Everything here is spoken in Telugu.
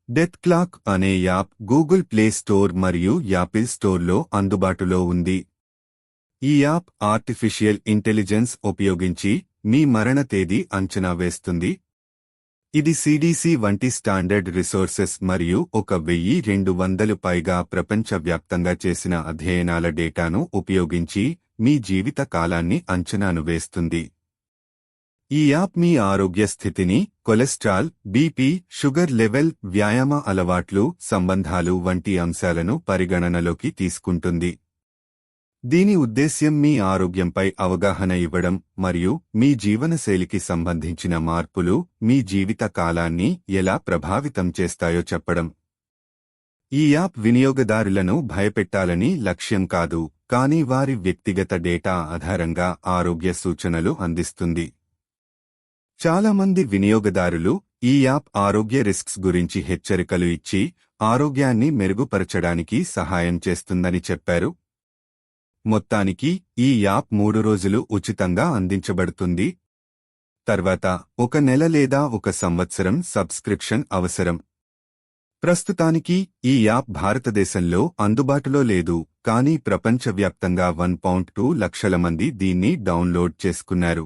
డెత్ క్లాక్ అనే యాప్ గూగుల్ ప్లే స్టోర్ మరియు యాపిల్ స్టోర్లో అందుబాటులో ఉంది. ఈ యాప్ ఆర్టిఫిషియల్ ఇంటెలిజెన్స్ ఉపయోగించి మీ మరణ తేదీ అంచనా వేస్తుంది. ఇది సిడిసి వంటి స్టాండర్డ్ రిసోర్సెస్ మరియు 1200 పైగా ప్రపంచవ్యాప్తంగా చేసిన అధ్యయనాల డేటాను ఉపయోగించి మీ జీవిత కాలాన్ని అంచనాను వేస్తుంది. ఈ యాప్ మీ ఆరోగ్య స్థితిని, కొలెస్ట్రాల్, బీపీ, షుగర్ లెవెల్, వ్యాయామ అలవాట్లు, సంబంధాలు వంటి అంశాలను పరిగణనలోకి తీసుకుంటుంది. దీని ఉద్దేశ్యం మీ ఆరోగ్యంపై అవగాహన ఇవ్వడం మరియు మీ జీవనశైలికి సంబంధించిన మార్పులు మీ జీవిత కాలాన్ని ఎలా ప్రభావితం చేస్తాయో చెప్పడం. ఈ యాప్ వినియోగదారులను భయపెట్టాలని లక్ష్యం కాదు, కానీ వారి వ్యక్తిగత డేటా ఆధారంగా ఆరోగ్య సూచనలు అందిస్తుంది. చాలామంది వినియోగదారులు ఈ యాప్ ఆరోగ్య రిస్క్స్ గురించి హెచ్చరికలు ఇచ్చి ఆరోగ్యాన్ని మెరుగుపరచడానికి సహాయం చేస్తుందని చెప్పారు. మొత్తానికి ఈ యాప్ 3 రోజులు ఉచితంగా అందించబడుతుంది. తర్వాత 1 నెల లేదా 1 సంవత్సరం సబ్స్క్రిప్షన్ అవసరం. ప్రస్తుతానికి ఈ యాప్ భారతదేశంలో అందుబాటులో లేదు, కానీ ప్రపంచవ్యాప్తంగా 1.2 లక్షల మంది దీన్ని డౌన్లోడ్ చేసుకున్నారు.